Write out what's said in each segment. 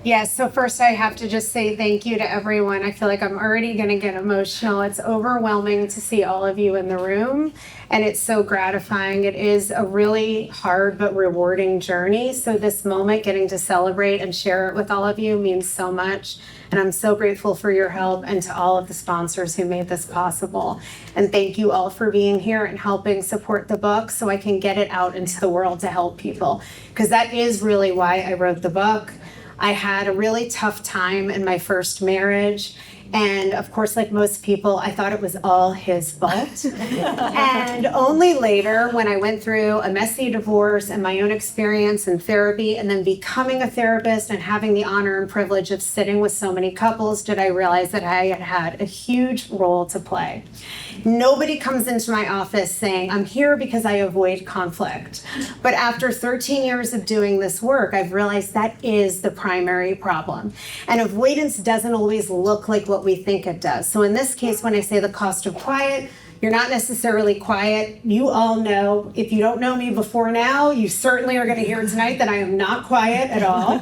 Yes, so first I have to just say thank you to everyone. I feel like I'm already going to get emotional. It's overwhelming to see all of you in the room, and it's so gratifying. It is a really hard but rewarding journey. So this moment, getting to celebrate and share it with all of you means so much. And I'm so grateful for your help and to all of the sponsors who made this possible. And thank you all for being here and helping support the book so I can get it out into the world to help people. Because that is really why I wrote the book. I had a really tough time in my first marriage. And of course, like most people, I thought it was all his fault. And only later, when I went through a messy divorce and my own experience in therapy, and then becoming a therapist and having the honor and privilege of sitting with so many couples, did I realize that I had had a huge role to play. Nobody comes into my office saying, I'm here because I avoid conflict. But after 13 years of doing this work, I've realized that is the primary problem. And avoidance doesn't always look like what we think it does. So in this case, when I say the cost of quiet, you're not necessarily quiet. You all know, if you don't know me before now, you certainly are going to hear tonight that I am not quiet at all.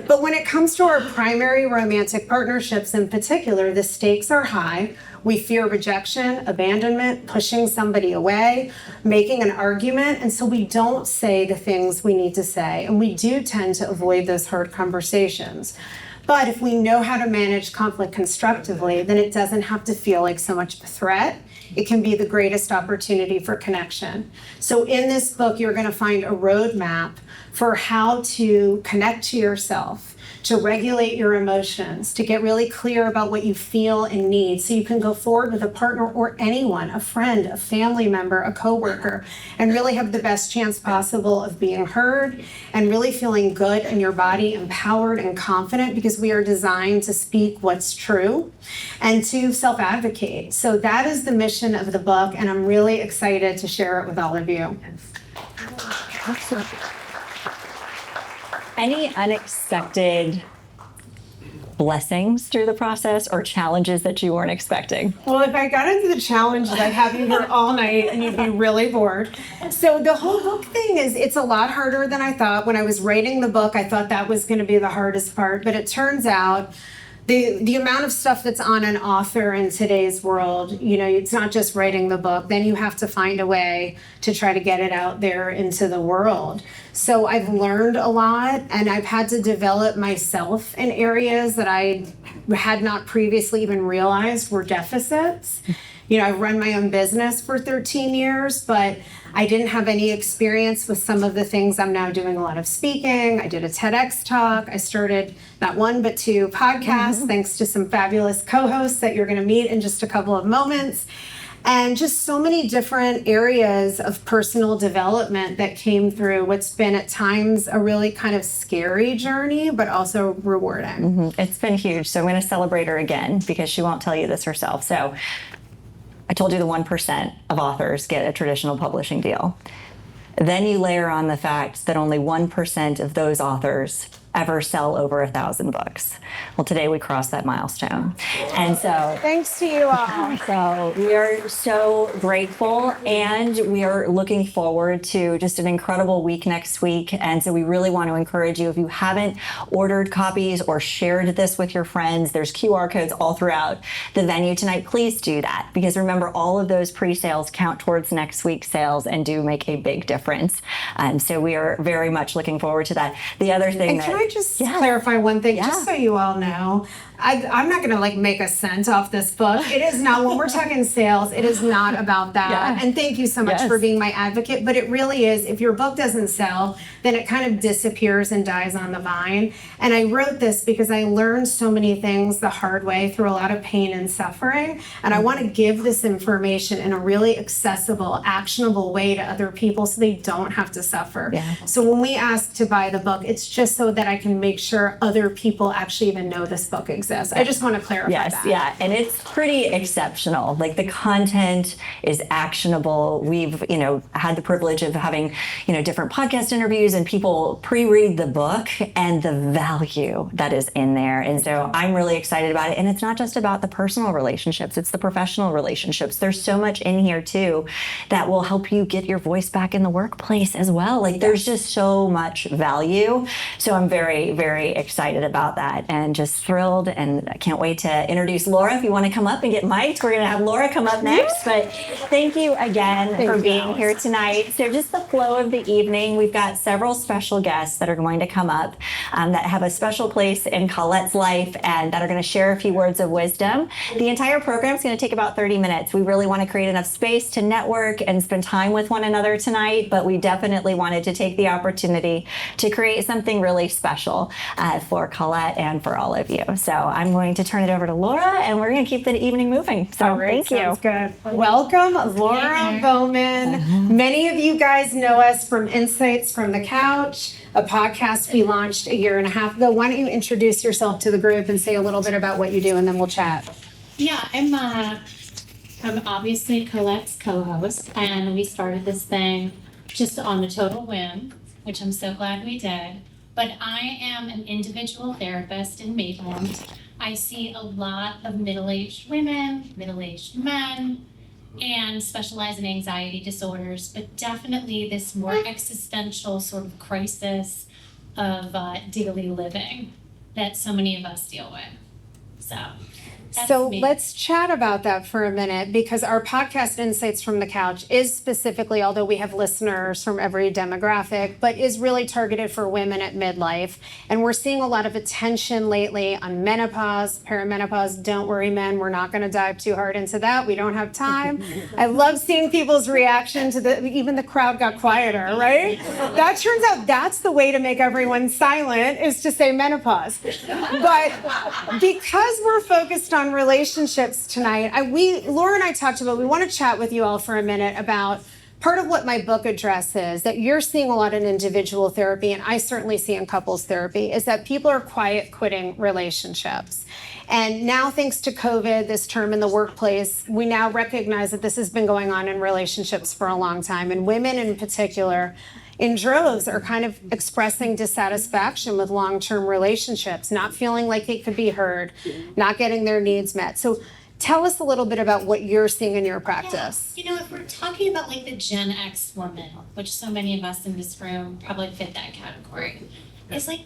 But when it comes to our primary romantic partnerships in particular, the stakes are high. We fear rejection, abandonment, pushing somebody away, making an argument, and so we don't say the things we need to say, and we do tend to avoid those hard conversations. But if we know how to manage conflict constructively, then it doesn't have to feel like so much of a threat. It can be the greatest opportunity for connection. So in this book, you're going to find a roadmap for how to connect to yourself, to regulate your emotions, to get really clear about what you feel and need so you can go forward with a partner or anyone, a friend, a family member, a coworker, and really have the best chance possible of being heard and really feeling good in your body, empowered and confident, because we are designed to speak what's true and to self-advocate. So that is the mission of the book, and I'm really excited to share it with all of you. Awesome. Any unexpected blessings through the process or challenges that you weren't expecting? Well, if I got into the challenges, I'd have you here all night and you'd be really bored. So the whole book thing it's a lot harder than I thought. When I was writing the book, I thought that was going to be the hardest part, but it turns out the amount of stuff that's on an author in today's world, it's not just writing the book. Then you have to find a way to try to get it out there into the world. So I've learned a lot, and I've had to develop myself in areas that I had not previously even realized were deficits. I've run my own business for 13 years, but I didn't have any experience with some of the things. I'm now doing a lot of speaking. I did a TEDx talk. I started not one, but two podcasts, thanks to some fabulous co-hosts that you're going to meet in just a couple of moments. And just so many different areas of personal development that came through what's been at times a really kind of scary journey, but also rewarding. It's been huge. So I'm going to celebrate her again because she won't tell you this herself. So I told you the 1% of authors get a traditional publishing deal. Then you layer on the fact that only 1% of those authors ever sell over 1,000 books. Well, today we crossed that milestone. And so thanks to you all. So we are so grateful, and we are looking forward to just an incredible week next week. And so we really want to encourage you, if you haven't ordered copies or shared this with your friends, there's QR codes all throughout the venue tonight. Please do that, because remember, all of those pre-sales count towards next week's sales and do make a big difference. So we are very much looking forward to that. The other thing Can I just clarify one thing, just so you all know? I'm not going to make a cent off this book. It is not, when we're talking sales, it is not about that. Yeah. And thank you so much for being my advocate. But it really is, if your book doesn't sell, then it kind of disappears and dies on the vine. And I wrote this because I learned so many things the hard way through a lot of pain and suffering. And I want to give this information in a really accessible, actionable way to other people so they don't have to suffer. Yeah. So when we ask to buy the book, it's just so that I can make sure other people actually even know this book exists. I just want to clarify that. Yeah, and it's pretty exceptional. Like, the content is actionable. We've, had the privilege of having, different podcast interviews and people pre-read the book and the value that is in there. And so I'm really excited about it. And it's not just about the personal relationships, it's the professional relationships. There's so much in here too that will help you get your voice back in the workplace as well. Like, there's just so much value. So I'm very very, very excited about that and just thrilled. And I can't wait to introduce Laura. If you want to come up and get mic'd, we're going to have Laura come up next. But thank you again for being here tonight. So just the flow of the evening, we've got several special guests that are going to come up that have a special place in Colette's life and that are going to share a few words of wisdom. The entire program is going to take about 30 minutes. We really want to create enough space to network and spend time with one another tonight, but we definitely wanted to take the opportunity to create something really special for Colette and for all of you. So I'm going to turn it over to Laura, and we're going to keep the evening moving. So thank you. Sounds good. Welcome, Laura Bowman. Many of you guys know us from Insights from the Couch, a podcast we launched a year and a half ago. Why don't you introduce yourself to the group and say a little bit about what you do, and then we'll chat. Yeah, I'm obviously Colette's co-host, and we started this thing just on a total whim, which I'm so glad we did. But I am an individual therapist in Maitland. I see a lot of middle-aged women, middle-aged men, and specialize in anxiety disorders, but definitely this more existential sort of crisis of daily living that so many of us deal with. So me. Let's chat about that for a minute, because our podcast Insights from the Couch is specifically, although we have listeners from every demographic, but is really targeted for women at midlife. And we're seeing a lot of attention lately on menopause, perimenopause. Don't worry, men, we're not going to dive too hard into that. We don't have time. I love seeing people's reaction to even the crowd got quieter, right? That turns out that's the way to make everyone silent, is to say menopause. But because we're focused on relationships tonight, Laura and I talked about, we want to chat with you all for a minute about part of what my book addresses, that you're seeing a lot in individual therapy, and I certainly see in couples therapy, is that people are quiet quitting relationships. And now, thanks to COVID, this term in the workplace, we now recognize that this has been going on in relationships for a long time. And women in particular, in droves, are kind of expressing dissatisfaction with long-term relationships, not feeling like they could be heard, not getting their needs met. So tell us a little bit about what you're seeing in your practice. Yeah. If we're talking about like the Gen X woman, which so many of us in this room probably fit that category, it's like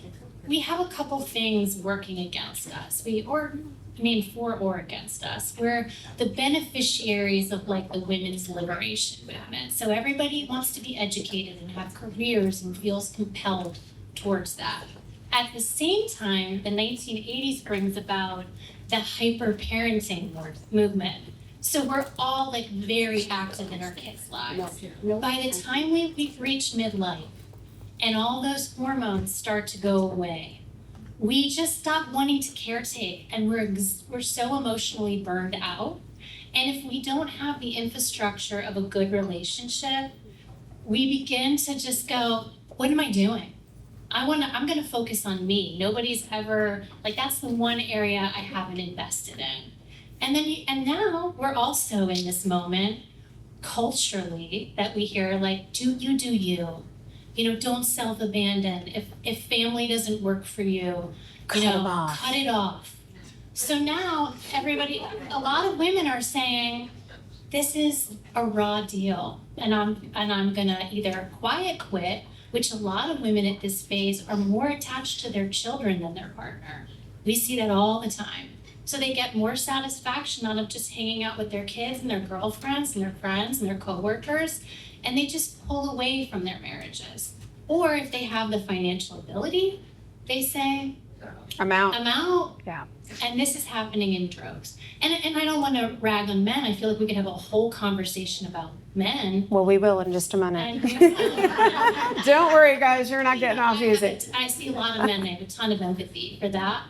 we have a couple things working against us. For or against us. We're the beneficiaries of like the women's liberation movement. So everybody wants to be educated and have careers and feels compelled towards that. At the same time, the 1980s brings about the hyper-parenting movement. So we're all like very active in our kids' lives. By the time we reach midlife and all those hormones start to go away, we just stop wanting to caretake, and we're so emotionally burned out. And if we don't have the infrastructure of a good relationship, we begin to just go, what am I doing? I'm going to focus on me. Nobody's ever, that's the one area I haven't invested in. And now we're also in this moment culturally that we hear, do you. Don't self-abandon. If family doesn't work for you, cut it off. So now a lot of women are saying, this is a raw deal, and I'm gonna either quiet quit, which a lot of women at this phase are more attached to their children than their partner. We see that all the time. So they get more satisfaction out of just hanging out with their kids and their girlfriends and their friends and their coworkers, and they just pull away from their marriages. Or if they have the financial ability, they say, I'm out. Yeah. And this is happening in droves. And I don't want to rag on men. I feel like we could have a whole conversation about men. Well, we will in just a minute. Don't worry, guys. You're not getting off easy. I see a lot of men. They have a ton of empathy for that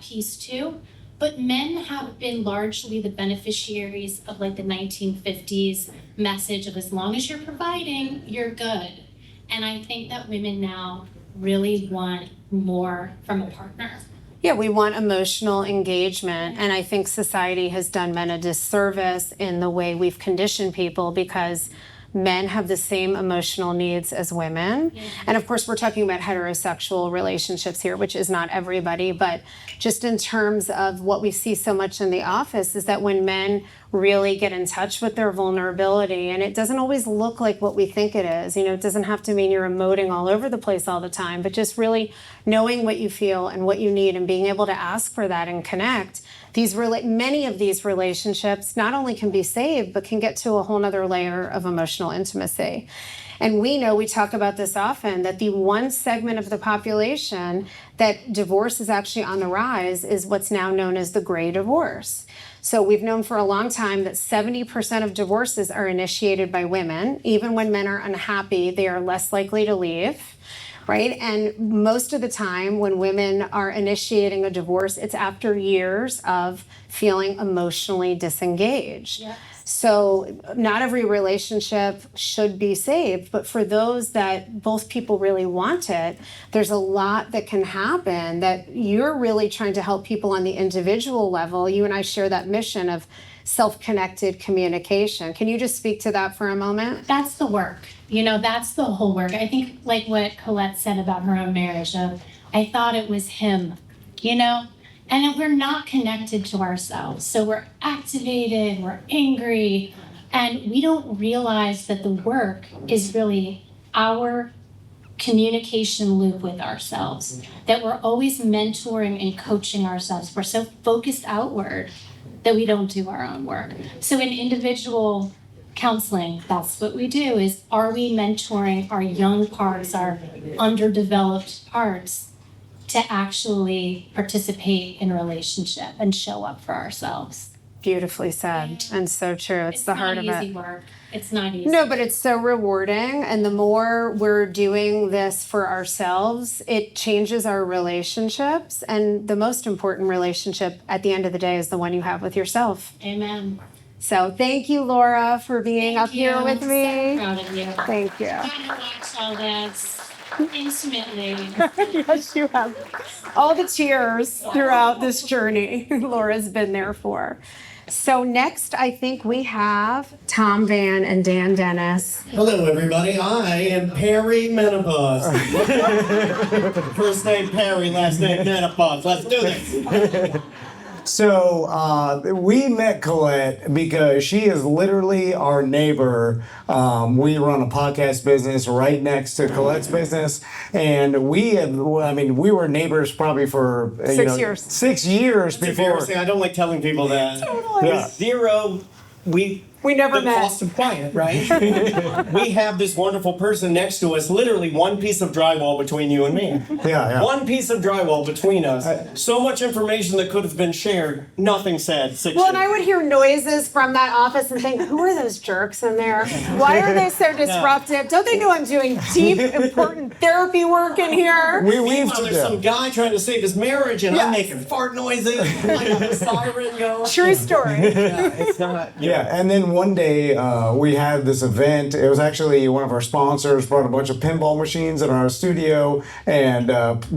piece too. But men have been largely the beneficiaries of the 1950s message of as long as you're providing, you're good. And I think that women now really want more from a partner. Yeah, we want emotional engagement. And I think society has done men a disservice in the way we've conditioned people, because men have the same emotional needs as women. Yeah. And of course, we're talking about heterosexual relationships here, which is not everybody, but just in terms of what we see so much in the office is that when men really get in touch with their vulnerability. And it doesn't always look like what we think it is. It doesn't have to mean you're emoting all over the place all the time, but just really knowing what you feel and what you need and being able to ask for that and connect. Many of these relationships not only can be saved, but can get to a whole nother layer of emotional intimacy. And we talk about this often, that the one segment of the population that divorce is actually on the rise is what's now known as the gray divorce. So we've known for a long time that 70% of divorces are initiated by women. Even when men are unhappy, they are less likely to leave. Right? And most of the time when women are initiating a divorce, it's after years of feeling emotionally disengaged. Yes. So not every relationship should be saved, but for those that both people really want it, there's a lot that can happen that you're really trying to help people on the individual level. You and I share that mission of self-connected communication. Can you just speak to that for a moment? That's the work. That's the whole work. I think like what Colette said about her own marriage of, I thought it was him, and we're not connected to ourselves. So we're activated, we're angry, and we don't realize that the work is really our communication loop with ourselves, that we're always mentoring and coaching ourselves. We're so focused outward that we don't do our own work. So in individual counseling, that's what we do, is are we mentoring our young parts, our underdeveloped parts, to actually participate in a relationship and show up for ourselves? Beautifully said, and so true. It's the heart of it. It's not easy work. It's not easy. No, but it's so rewarding, and the more we're doing this for ourselves, it changes our relationships, and the most important relationship at the end of the day is the one you have with yourself. Amen. So thank you, Laura, for being up here with me. So proud of you. Thank you. I've gotten to watch all this intimately. Yes, you have. All the tears throughout this journey Laura's been there for. So next, I think we have Tom Van and Dan Dennis. Hello, everybody. I am perimenopause. First name Perry, last name Menopause. Let's do this. So we met Colette because she is literally our neighbor. We run a podcast business right next to Colette's business, and we were neighbors probably for 6 years. 6 years before. Embarrassing. I don't like telling people that. Totally. Yeah. Zero. We never the met. cost of quiet, right? We have this wonderful person next to us, literally one piece of drywall between you and me. Yeah. One piece of drywall between us. So much information that could have been shared, nothing said. 6 Well, and years. I would hear noises from that office and think, who are those jerks in there? Why are they so disruptive? Don't they know I'm doing deep, important therapy work in here? We Meanwhile, there's some guy trying to save his marriage, and I'm making fart noises. I have a siren going. True story. Yeah, it's not. Yeah, and then one day we had this event. It was actually one of our sponsors brought a bunch of pinball machines in our studio, and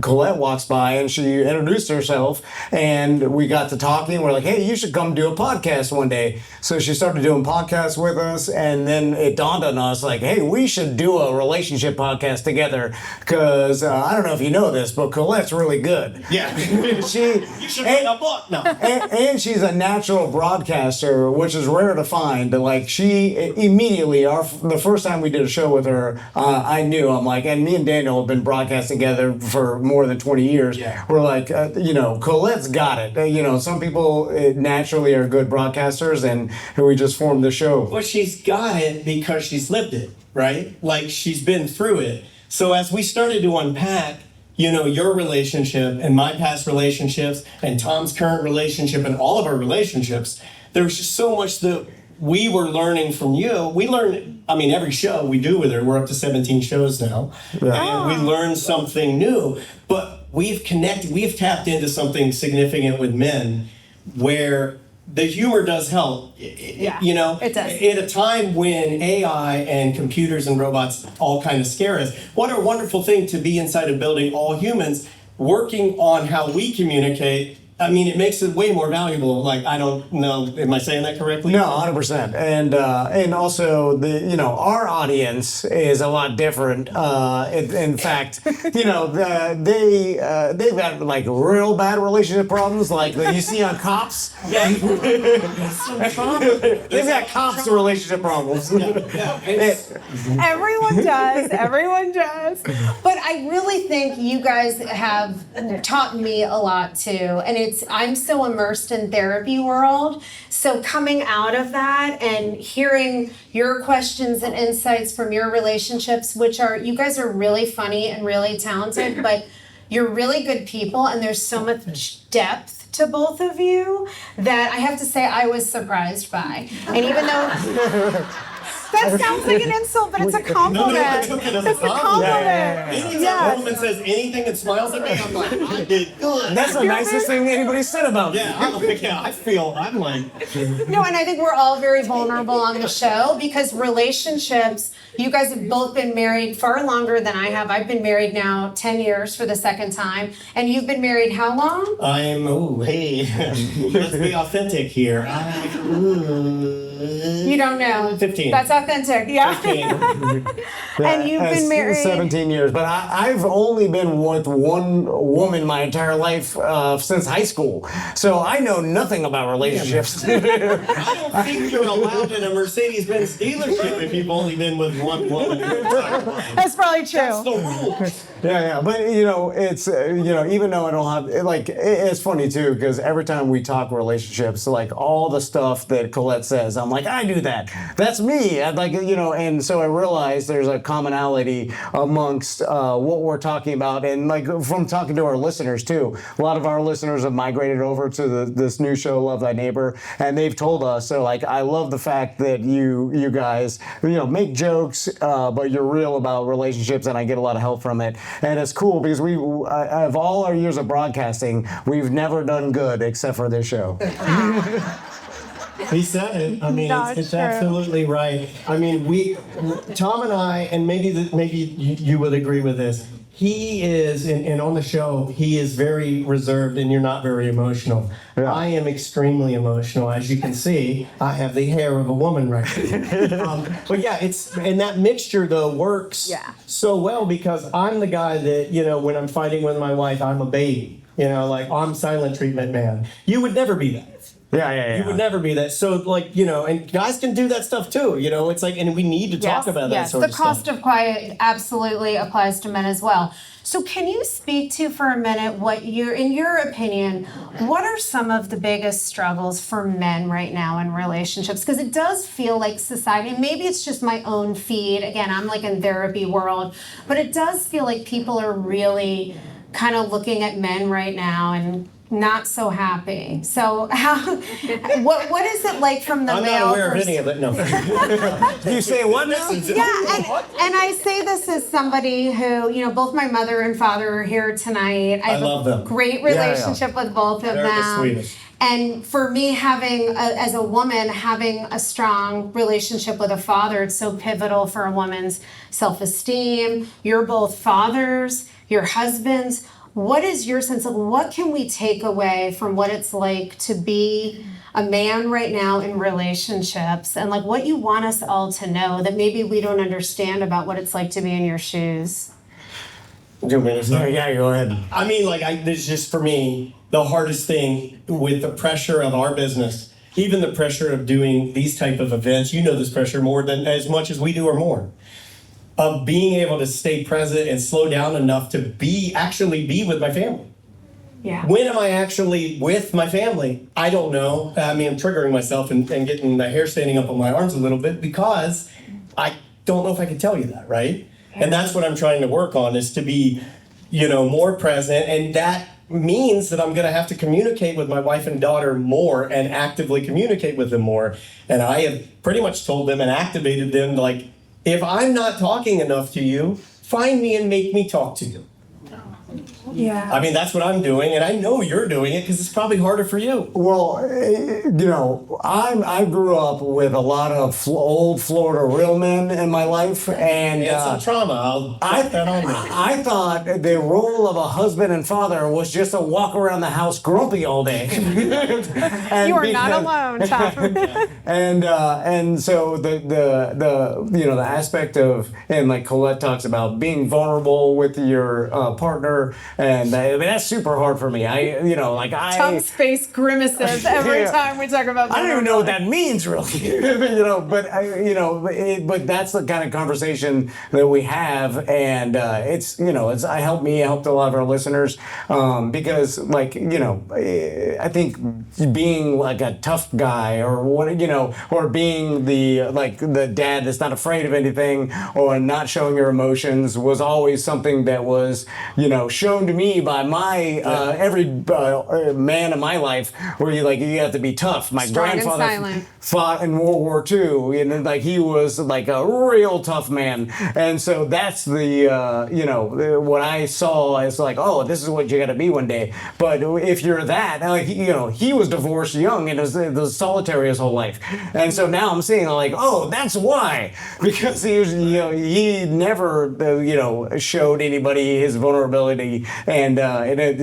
Colette walks by and she introduced herself, and we got to talking. We're like, hey, you should come do a podcast one day. So she started doing podcasts with us, and then it dawned on us like, hey, we should do a relationship podcast together, because I don't know if you know this, but Colette's really good. Yeah. You should write a book. No. And she's a natural broadcaster, which is rare to find. Like, she immediately, the first time we did a show with her, I knew, I'm like, and me and Daniel have been broadcasting together for more than 20 years. Yeah. We're like, Colette's got it. Some people naturally are good broadcasters, and we just formed the show. Well, she's got it because she's lived it, right? Like, she's been through it. So as we started to unpack, your relationship and my past relationships and Tom's current relationship and all of our relationships, there was just so much that we were learning from you. We learn, every show we do with her, we're up to 17 shows now, and we learn something new. But we've tapped into something significant with men where the humor does help. It does. At a time when AI and computers and robots all kind of scare us, what a wonderful thing to be inside a building, all humans, working on how we communicate I mean, it makes it way more valuable. Like, I don't know, am I saying that correctly? No, 100%. And also our audience is a lot different. In fact, they've got like real bad relationship problems, like that you see on Cops. Yeah. They've got Cops relationship problems. Everyone does. But I really think you guys have taught me a lot too. And I'm so immersed in therapy world. So coming out of that and hearing your questions and insights from your relationships, you guys are really funny and really talented, but you're really good people and there's so much depth to both of you that I have to say I was surprised by. And even though that sounds like an insult, but it's a compliment. I took it as It's a compliment. Anytime a woman says anything and smiles at me, I'm like, I did good. That's the nicest thing anybody said about me. I'm like. No, and I think we're all very vulnerable on the show because relationships, you guys have both been married far longer than I have. I've been married now 10 years for the second time. And you've been married how long? Let's be authentic here. You don't know. 15. That's authentic, yeah. 15. And you've been married 17 years, but I've only been with one woman my entire life since high school, so I know nothing about relationships. I don't think you're allowed in a Mercedes-Benz dealership if you've only been with one woman. That's probably true. That's the rules. Yeah, but it's even though I don't have it's funny too because every time we talk relationships, like all the stuff that Colette says, I'm like, I do that. That's me. I'd and so I realized there's a commonality amongst what we're talking about, and like from talking to our listeners too. A lot of our listeners have migrated over to this new show, Love Thy Neighbor, and they've told us. So like, I love the fact that you guys make jokes, but you're real about relationships, and I get a lot of help from it. And it's cool because of all our years of broadcasting, we've never done good except for this show. He said it. I mean, it's absolutely right. I mean, Tom and I, and maybe you would agree with this. He is, and on the show, he is very reserved, and you're not very emotional. Yeah. I am extremely emotional, as you can see. I have the hair of a woman right now. But yeah, and that mixture though works so well because I'm the guy that when I'm fighting with my wife, I'm a baby. I'm silent treatment man. You would never be that. Yeah. You would never be that. So, and guys can do that stuff too. It's like, and we need to talk about that sort of stuff. The cost of quiet absolutely applies to men as well. So, can you speak to for a minute in your opinion, what are some of the biggest struggles for men right now in relationships? Because it does feel like society, and maybe it's just my own feed. Again, I'm like in therapy world, but it does feel like people are really kind of looking at men right now and not so happy. So what is it like from the I'm male? I'm not aware of any of it. No. You say what now? Yeah, and I say this as somebody who, both my mother and father are here tonight. I love them. Great relationship with both of They're them. the sweetest. And for me, as a woman, having a strong relationship with a father, it's so pivotal for a woman's self-esteem. You're both fathers, you're husbands. What is your sense of what can we take away from what it's like to be a man right now in relationships and like what you want us all to know that maybe we don't understand about what it's like to be in your shoes? Yeah, go ahead. I mean, this is just for me, the hardest thing with the pressure of our business, even the pressure of doing these type of events, this pressure more than as much as we do or more. Of being able to stay present and slow down enough to actually be with my family. Yeah. When am I actually with my family? I don't know. I mean, I'm triggering myself and getting the hair standing up on my arms a little bit because I don't know if I can tell you that, right? Yeah. And that's what I'm trying to work on is to be, more present. And that means that I'm going to have to communicate with my wife and daughter more and actively communicate with them more. And I have pretty much told them and activated them if I'm not talking enough to you, find me and make me talk to you. Yeah. I mean, that's what I'm doing, and I know you're doing it because it's probably harder for you. Well, I grew up with a lot of old Florida real men in my life, and Some trauma. I'll put that on there. I thought the role of a husband and father was just to walk around the house grumpy all day. And You are not alone, Tom. and so the aspect of, and like Colette talks about, being vulnerable with your partner, and I mean, that's super hard for me. Tom's face grimaces every Yeah. time we talk about I don't even know what that means, really. But that's the kind of conversation that we have, and I helped a lot of our listeners, because I think being like a tough guy, or being the dad that's not afraid of anything, or not showing your emotions, was always something that was shown to me by my every man in my life, where you have to be tough. My Strong and grandfather silent. fought in World War II, and he was like a real tough man. And so that's what I saw as like, oh, this is what you got to be one day. But if you're that, he was divorced young and was solitary his whole life. And so now I'm seeing like, oh, that's why, because he never showed anybody his vulnerability, and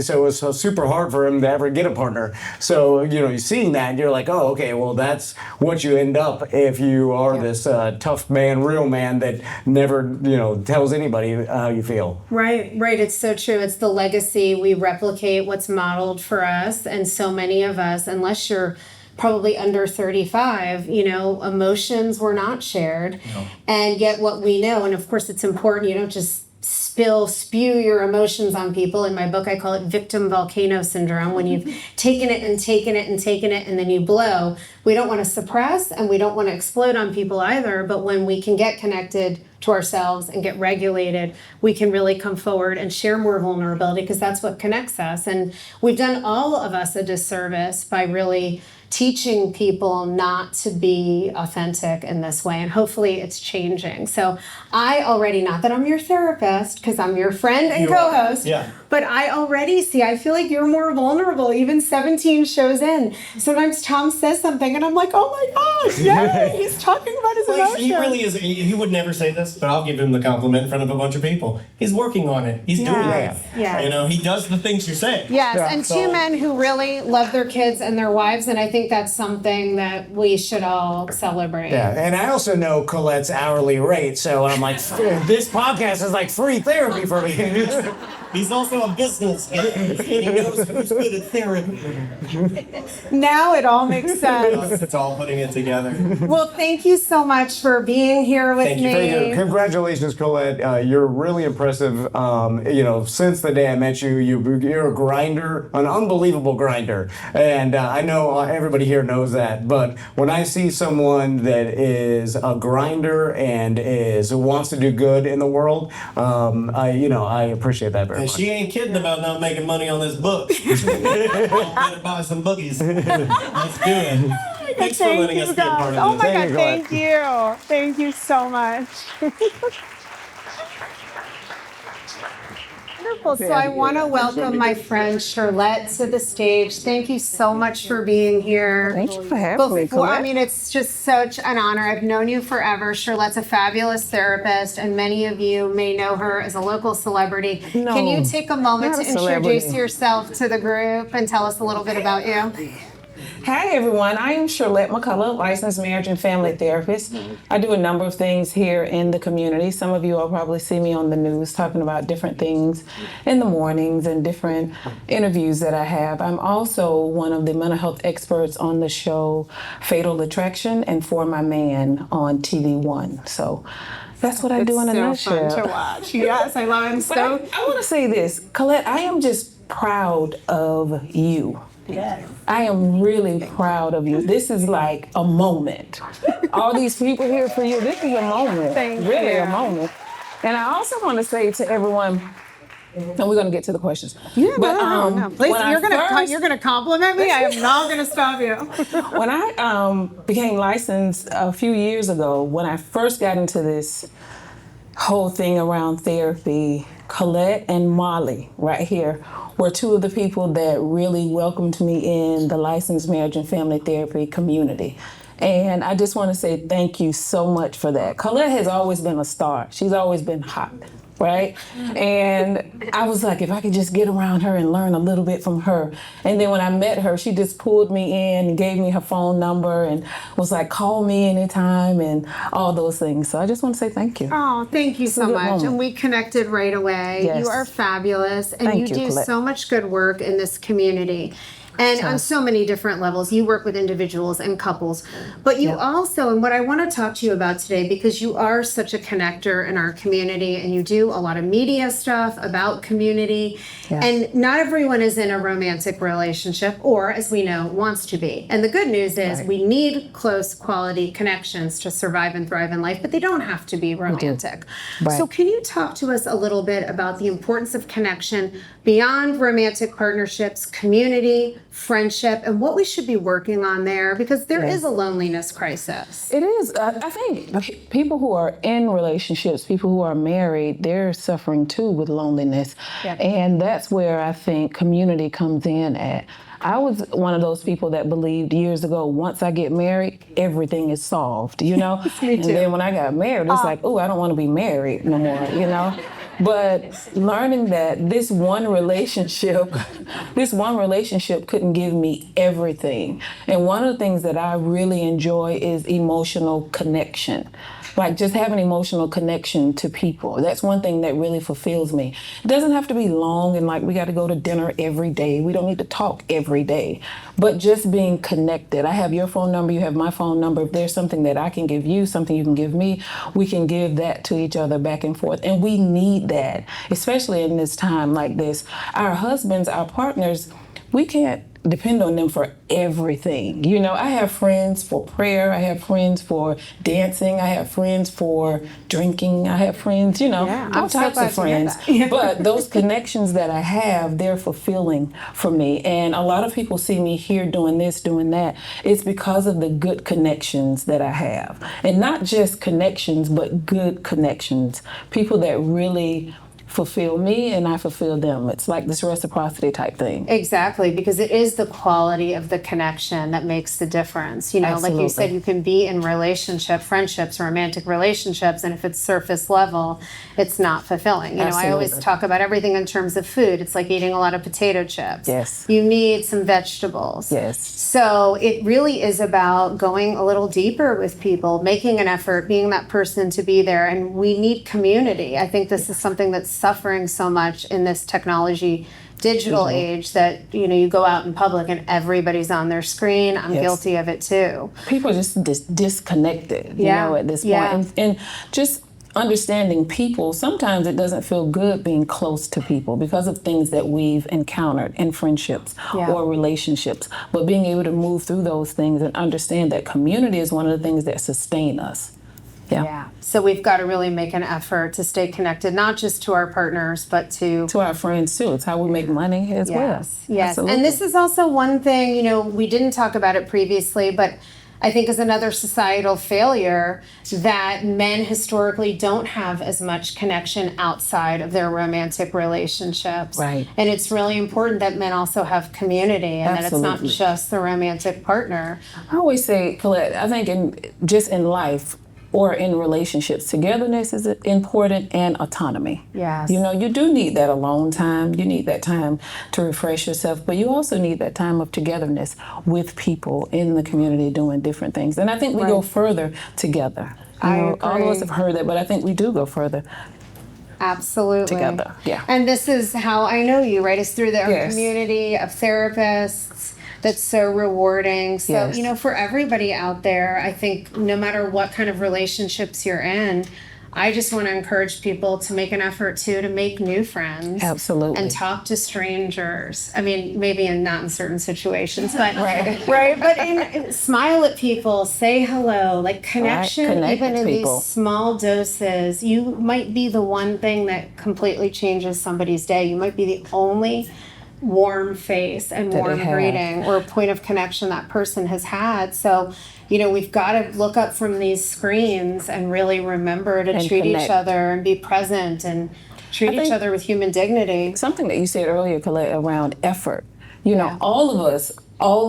so it was super hard for him to ever get a partner. So you're seeing that, and you're like, oh, okay, well, that's what you end up if you are this tough man, real man that never tells anybody how you feel. Right. It's so true. It's the legacy. We replicate what's modeled for us. And so many of us, unless you're probably under 35, emotions were not shared. No. And yet what we know, and of course it's important, you don't just spew your emotions on people. In my book, I call it victim volcano syndrome. When you've taken it and taken it and taken it and then you blow. We don't want to suppress and we don't want to explode on people either. But when we can get connected to ourselves and get regulated, we can really come forward and share more vulnerability, because that's what connects us. And we've done all of us a disservice by really teaching people not to be authentic in this way, and hopefully it's changing. So I already, not that I'm your therapist, because I'm your friend and co-host, but I already I feel like you're more vulnerable, even 17 shows in. Sometimes Tom says something and I'm like, oh my gosh, yeah, he's talking about his emotions. He really is. He would never say this, but I'll give him the compliment in front of a bunch of people. He's working on it. He's doing it. Yeah. He does the things you're saying. Yes, and two men who really love their kids and their wives, and I think that's something that we should all celebrate. Yeah, and I also know Colette's hourly rate, so I'm like, this podcast is like free therapy for me. He's also a business, and he knows who's good at therapy. Now it all makes sense. It's all putting it together. Well, thank you so much for being here with me. Thank you. Congratulations, Colette. You're really impressive. Since the day I met you, you're a grinder, an unbelievable grinder. And I know everybody here knows that. But when I see someone that is a grinder and wants to do good in the world, I appreciate that very much. And she ain't kidding about not making money on this book. Better buy some boogies. Let's do it. Thanks for letting us be a part of this. Oh my God, thank you. Thank you so much. Wonderful. So I want to welcome my friend Charlotte to the stage. Thank you so much for being here. Thank you for having me, Colette. I mean, it's just such an honor. I've known you forever. Charlotte's a fabulous therapist, and many of you may know her as a local celebrity. No, can you take a moment to introduce celebrity. yourself to the group and tell us a little bit about you? Hi, everyone. I am Charlotte McCullough, licensed marriage and family therapist. I do a number of things here in the community. Some of you will probably see me on the news talking about different things in the mornings and different interviews that I have. I'm also one of the mental health experts on the show Fatal Attraction and For My Man on TV One. So that's what I do in a nutshell. It's so fun to watch. Yes, I love him. But I want to say this, Colette, I am just proud of you. Yes. I am really proud of you. This is like a moment. All these people here for you, this is a moment. Really a moment. And I also want to say to everyone, and we're going to get to the questions. Yeah, but please, you're gonna compliment me. I am not gonna stop you. When I became licensed a few years ago, when I first got into this whole thing around therapy, Colette and Molly right here were two of the people that really welcomed me in the licensed marriage and family therapy community. And I just want to say thank you so much for that. Colette has always been a star. She's always been hot, right? And I was like, if I could just get around her and learn a little bit from her. And then when I met her, she just pulled me in and gave me her phone number and was like, call me anytime and all those things. So I just want to say thank you. Oh, thank you so good much. moment. And we connected right away. Yes. You are fabulous. And Thank you you, do Colette. so much good work in this community. And on so many different levels. You work with individuals and couples. But you also, and what I want to talk to you about today, because you are such a connector in our community and you do a lot of media stuff about community. Yes. And not everyone is in a romantic relationship or, as we know, wants to be. And the good news is we need close quality connections to survive and thrive in life, but they don't have to be romantic. Right. So can you talk to us a little bit about the importance of connection beyond romantic partnerships, community, friendship, and what we should be working on there? Because there is a loneliness crisis. It is. I think people who are in relationships, people who are married, they're suffering too with loneliness. And that's where I think community comes in at. I was one of those people that believed years ago, once I get married, everything is solved, you know? And then when I got married, it's like, oh, I don't want to be married no more, you know? But learning that this one relationship couldn't give me everything. And one of the things that I really enjoy is emotional connection. Like just having emotional connection to people. That's one thing that really fulfills me. It doesn't have to be long and like we got to go to dinner every day. We don't need to talk every day. But just being connected. I have your phone number, you have my phone number. If there's something that I can give you, something you can give me, we can give that to each other back and forth. And we need that, especially in this time like this. Our husbands, our partners, we can't depend on them for everything. You know, I have friends for prayer, I have friends for dancing, I have friends for drinking, I have friends, you know, all types of friends. But those connections that I have, they're fulfilling for me. And a lot of people see me here doing this, doing that. It's because of the good connections that I have. And not just connections, but good connections. People that really fulfill me and I fulfill them. It's like this reciprocity type thing. Exactly, because it is the quality of the connection that makes the difference. You know, like you said, you can be in relationship, friendships, romantic relationships, and if it's surface level, it's not fulfilling. You know, I always talk about everything in terms of food. It's like eating a lot of potato chips. Yes. You need some vegetables. Yes. So it really is about going a little deeper with people, making an effort, being that person to be there, and we need community. I think this is something that's suffering so much in this technology digital age that, you know, you go out in public and everybody's on their screen. I'm guilty of it too. People are just disconnected, you know, at this point. And just understanding people, sometimes it doesn't feel good being close to people because of things that we've encountered in friendships or relationships. But being able to move through those things and understand that community is one of the things that sustain us. Yeah. So we've got to really make an effort to stay connected, not just to our partners, but to our friends too. It's how we make money as well. Yes. Absolutely. And this is also one thing, you know, we didn't talk about it previously, but I think is another societal failure that men historically don't have as much connection outside of their romantic relationships. Right. And it's really important that men also have community and that it's not just the romantic partner. I always say, Colette, I think in life, or in relationships, togetherness is important and autonomy. Yes. You know, you do need that alone time. You need that time to refresh yourself, but you also need that time of togetherness with people in the community doing different things. And I think we go further together. You know, all of us have heard that, but I think we do go further. Absolutely. Together, yeah. And this is how I know you, right? It's through our community of therapists. That's so rewarding. So, you know, for everybody out there, I think no matter what kind of relationships you're in, I just want to encourage people to make an effort to make new friends. Absolutely. And talk to strangers. I mean, maybe not in certain situations, but right. But smile at people, say hello, like connection, even in these small doses. You might be the one thing that completely changes somebody's day. You might be the only warm face and warm greeting or a point of connection that person has had. So, you know, we've got to look up from these screens and really remember to treat each other and be present and Treat each think- other with human dignity. Something that you said earlier, Colette, around effort. You know, Yeah. all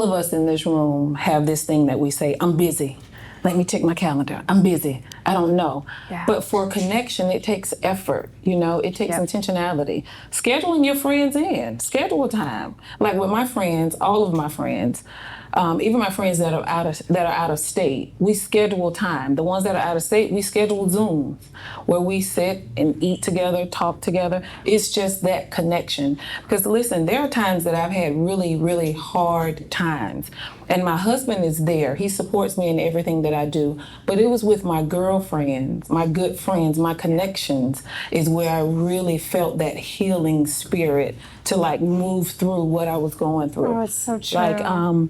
of us in this room have this thing that we say, I'm busy. Let me check my calendar. I'm busy. I don't know. Yeah. But for connection, it takes effort. You know, it takes Yep. intentionality. Scheduling your friends in. Schedule time. Like with my friends, all of my friends, even my friends that are out of state, we schedule time. The ones that are out of state, we schedule Zooms where we sit and eat together, talk together. It's just that connection. Because listen, there are times that I've had really, really hard times. And my husband is there. He supports me in everything that I do. But it was with my girlfriends, my good friends, my connections is where I really felt that healing spirit to like move through what I was going through. Oh, it's so true. Like,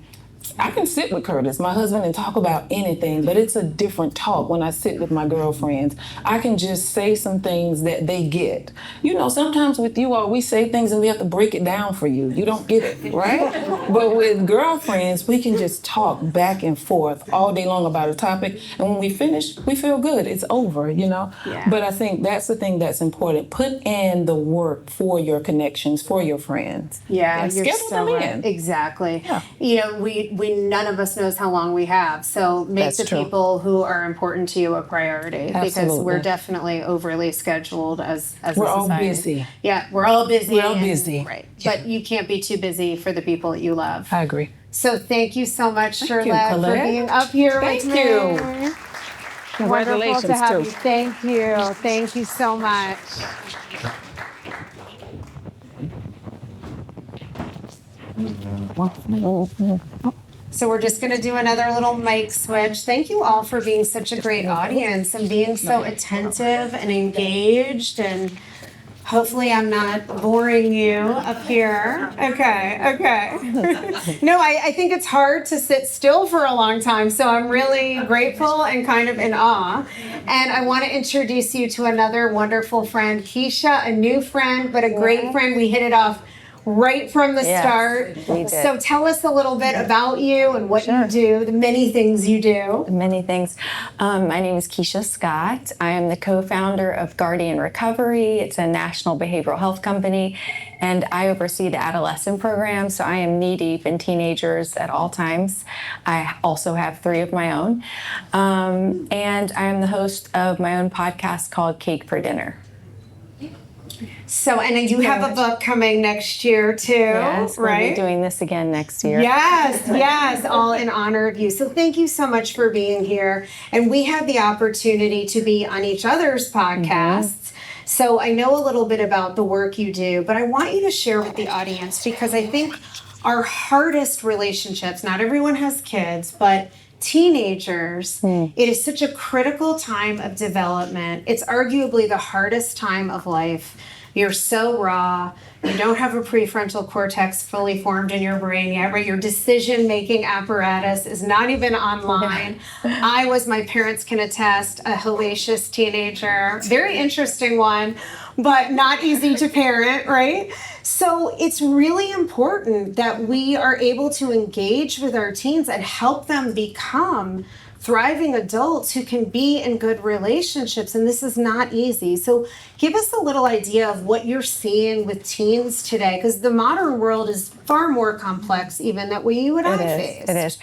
I can sit with Curtis, my husband, and talk about anything, but it's a different talk when I sit with my girlfriends. I can just say some things that they get. You know, sometimes with you all, we say things and we have to break it down for you. You don't get it, right? But with girlfriends, we can just talk back and forth all day long about a topic, and when we finish, we feel good. It's over, you know? Yeah. But I think that's the thing that's important. Put in the work for your connections, for your friends. Yeah, And you're schedule so them right. in. Exactly. Yeah. You know, we none of us knows how long we have, so make That's the true. people who are important to you a priority because Absolutely. we're definitely overly scheduled as We're a all society. busy. Yeah, we're all busy. We're all and- busy. right? But you can't be too busy for the people that you love. I agree. So thank you so much, you, Charlotte, for Colette. being up here Thank with me. you. Wonderful Congratulations, to have too. you. Thank you. Thank you so much. So we're just going to do another little mic switch. Thank you all for being such a great audience and being so attentive and engaged, and hopefully I'm not boring you up here. Okay. No, I think it's hard to sit still for a long time, so I'm really grateful and kind of in awe. And I want to introduce you to another wonderful friend, Keisha, a new friend, but a great friend. We hit it off right from the Yes, start. we did. So tell us a little bit about you and what you do, the many things you do. Many things. My name is Keisha Scott. I am the co-founder of Guardian Recovery. It's a national behavioral health company, and I oversee the adolescent program. So I am knee-deep in teenagers at all times. I also have 3 of my own. And I am the host of my own podcast called Cake for Dinner. So, and you have a book coming next year too, Yes, we'll right? be doing this again next year. Yes, all in honor of you. So thank you so much for being here. And we had the opportunity to be on each other's podcasts. So I know a little bit about the work you do, but I want you to share with the audience because I think our hardest relationships, not everyone has kids, but teenagers, it is such a critical time of development. It's arguably the hardest time of life. You're so raw. You don't have a prefrontal cortex fully formed in your brain yet, right? Your decision-making apparatus is not even online. I was, my parents can attest, a hellacious teenager. Very interesting one, but not easy to parent, right? So it's really important that we are able to engage with our teens and help them become thriving adults who can be in good relationships, and this is not easy. So give us a little idea of what you're seeing with teens today, because the modern world is far more complex even than what you and I faced. It is.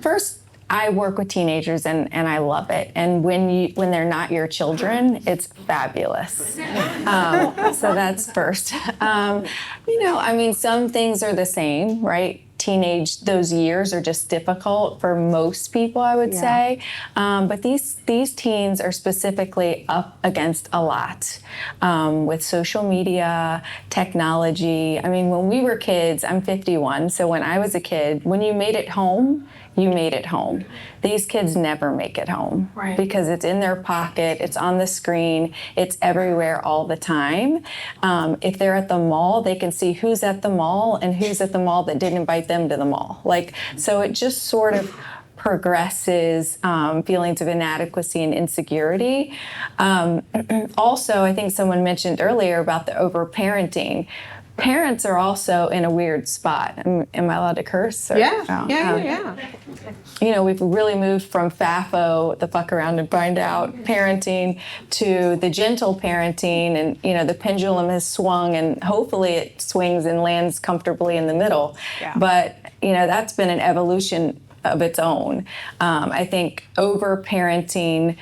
First, I work with teenagers and I love it. And when they're not your children, it's fabulous. So that's first. Some things are the same, right? Teenage, those years are just difficult for most people, I would say. But these teens are specifically up against a lot with social media, technology. I mean, when we were kids, I'm 51, so when I was a kid, when you made it home, you made it home. These kids never make it home because it's in their pocket, it's on the screen, it's everywhere all the time. If they're at the mall, they can see who's at the mall and who's at the mall that didn't invite them to the mall. So it just sort of progresses feelings of inadequacy and insecurity. Also, I think someone mentioned earlier about the overparenting. parents are also in a weird spot. Am I allowed to curse? Or, Yeah. You know, we've really moved from FAFO, the fuck around and find out parenting, to the gentle parenting, and you know, the pendulum has swung, and hopefully it swings and lands comfortably in the middle. Yeah. But you know, that's been an evolution of its own. I think over parenting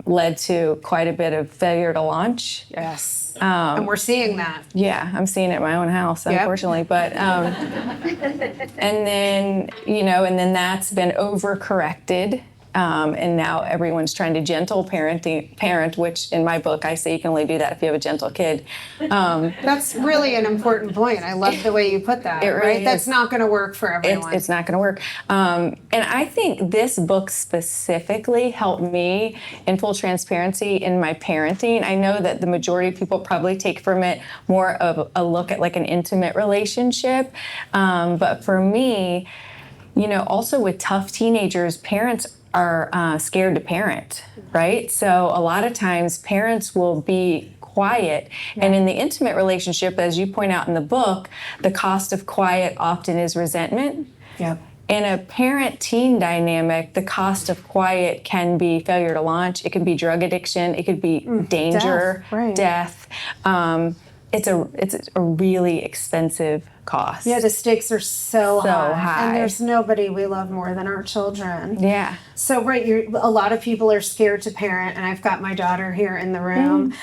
led to quite a bit of failure to launch. Yes. And we're seeing that. Yeah, I'm seeing it in my own house, Yep. unfortunately. But and then that's been overcorrected. And now everyone's trying to gentle parent, which in my book I say you can only do that if you have a gentle kid. That's really an important point. I love the way you put that. It really right? is. That's not going to work for everyone. It's not going to work. And I think this book specifically helped me in full transparency in my parenting. I know that the majority of people probably take from it more of a look at like an intimate relationship. But for me, you know, also with tough teenagers, parents are scared to parent, right? So a lot of times parents will be quiet. And in the intimate relationship, as you point out in the book, the cost of quiet often is resentment. Yep. In a parent-teen dynamic, the cost of quiet can be failure to launch. It can be drug addiction. It could be danger, death. It's a really expensive cost. Yeah, the stakes are so high. And there's nobody we love more than our children. Yeah. So, a lot of people are scared to parent, and I've got my daughter here in the room.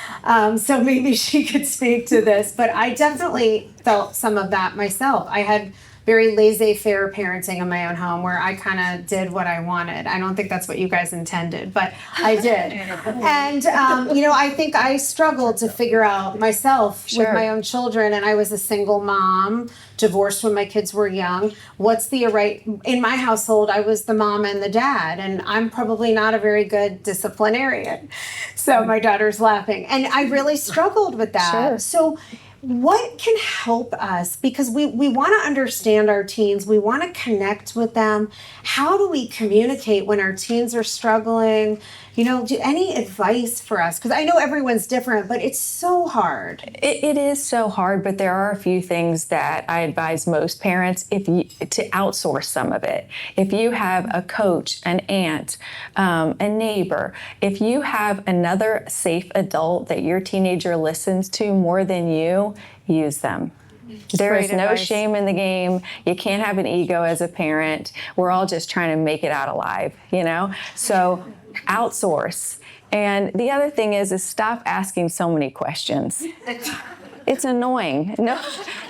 So maybe she could speak to this, but I definitely felt some of that myself. I had very laissez-faire parenting in my own home where I kind of did what I wanted. I don't think that's what you guys intended, but I did. And, I think I struggled to figure out myself with my own children, and I was a single mom, divorced when my kids were young. What's the right, in my household, I was the mom and the dad, and I'm probably not a very good disciplinarian. So my daughter's laughing. And I really struggled with that. Sure. So what can help us? Because we want to understand our teens. We want to connect with them. How do we communicate when our teens are struggling? Any advice for us? Because I know everyone's different, but it's so hard. It is so hard, but there are a few things that I advise most parents to outsource some of it. If you have a coach, an aunt, a neighbor, if you have another safe adult that your teenager listens to more than you, use them. There is no shame in the game. You can't have an ego as a parent. We're all just trying to make it out alive, So outsource. And the other thing is stop asking so many questions. It's annoying. No,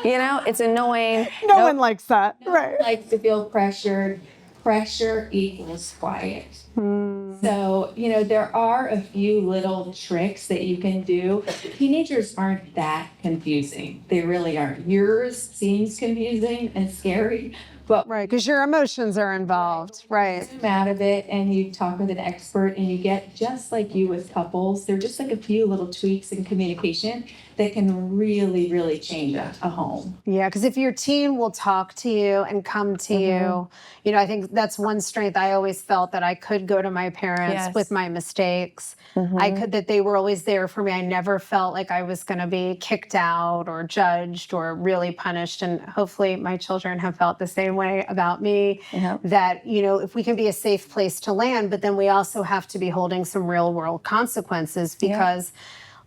it's annoying. No one likes that. Right. Likes to feel pressured. Pressure equals quiet. So, there are a few little tricks that you can do. Teenagers aren't that confusing. They really aren't. Yours seems confusing and scary, but Right, because your emotions are involved. Right. come out of it and you talk with an expert and you get, just like you with couples, they're just like a few little tweaks in communication that can really, really change a home. Yeah, because if your teen will talk to you and come to you, I think that's one strength I always felt, that I could go to my parents with my mistakes. That they were always there for me. I never felt like I was going to be kicked out or judged or really punished. And hopefully my children have felt the same way about me, that, if we can be a safe place to land, but then we also have to be holding some real world consequences, because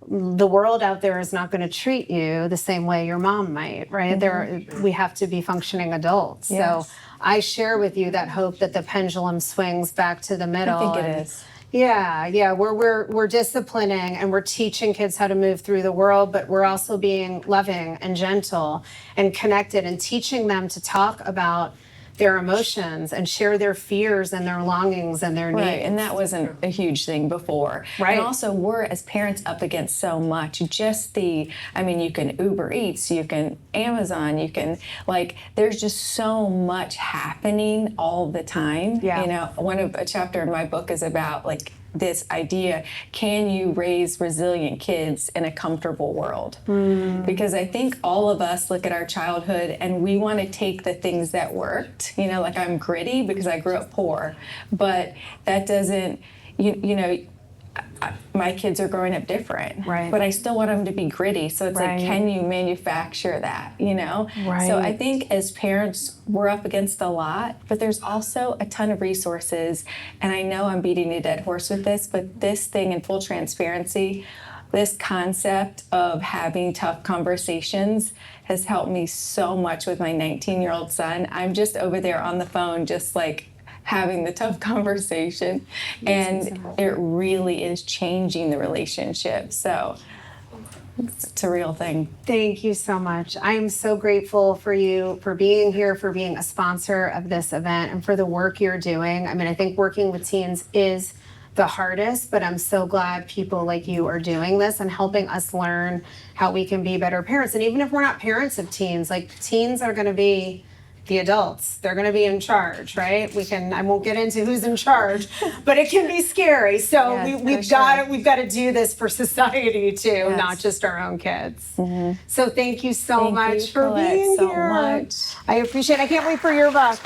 the world out there is not going to treat you the same way your mom might, right? We have to be functioning adults. So I share with you that hope that the pendulum swings back to the middle. I think it is. Yeah. We're disciplining and we're teaching kids how to move through the world, but we're also being loving and gentle and connected and teaching them to talk about their emotions and share their fears and their longings and their needs. Right, and that wasn't a huge thing before. Right. And also, we're as parents up against so much. You can Uber Eats, you can Amazon, you can, there's just so much happening all the time. Yeah. A chapter in my book is about this idea, can you raise resilient kids in a comfortable world? Because I think all of us look at our childhood and we want to take the things that worked, I'm gritty because I grew up poor, but that doesn't, my kids are growing up different, Right. but I still want them to be gritty. So it's like, Right. can you manufacture that, you know? Right. So I think as parents, we're up against a lot, but there's also a ton of resources. And I know I'm beating a dead horse with this, but this thing, in full transparency, this concept of having tough conversations has helped me so much with my 19-year-old son. I'm just over there on the phone, just like having the tough conversation, and it really is changing the relationship. So it's a real thing. Thank you so much. I am so grateful for you for being here, for being a sponsor of this event, and for the work you're doing. I mean, I think working with teens is the hardest, but I'm so glad people like you are doing this and helping us learn how we can be better parents. And even if we're not parents of teens, like teens are going to be the adults. They're going to be in charge, right? I won't get into who's in charge, but it can be scary. So Yes, we've got to do this for society too, Yes. not just our own kids. So thank you so Thank much you, for Colette, being so here. much. I appreciate it. I can't wait for your book.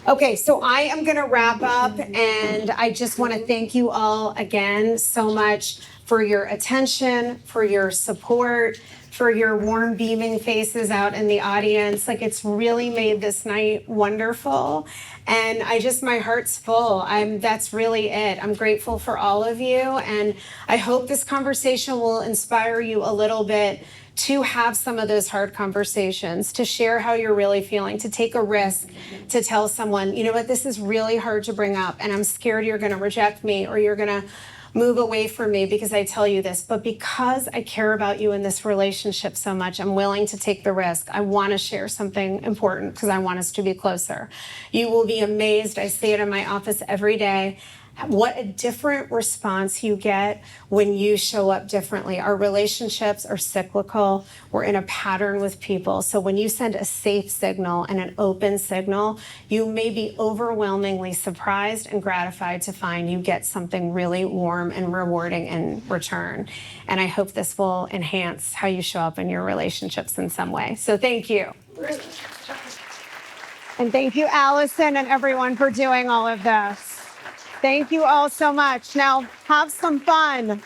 Okay, so I am going to wrap up, and I just want to thank you all again so much for your attention, for your support, for your warm, beaming faces out in the audience. Like, it's really made this night wonderful, and my heart's full. That's really it. I'm grateful for all of you, and I hope this conversation will inspire you a little bit to have some of those hard conversations, to share how you're really feeling, to take a risk, to tell someone, you know what, this is really hard to bring up, and I'm scared you're going to reject me or you're going to move away from me because I tell you this. But because I care about you in this relationship so much, I'm willing to take the risk. I want to share something important because I want us to be closer. You will be amazed. I say it in my office every day. What a different response you get when you show up differently. Our relationships are cyclical. We're in a pattern with people. So when you send a safe signal and an open signal, you may be overwhelmingly surprised and gratified to find you get something really warm and rewarding in return. And I hope this will enhance how you show up in your relationships in some way. So thank you. And thank you, Allison, and everyone for doing all of this. Thank you all so much. Now, have some fun.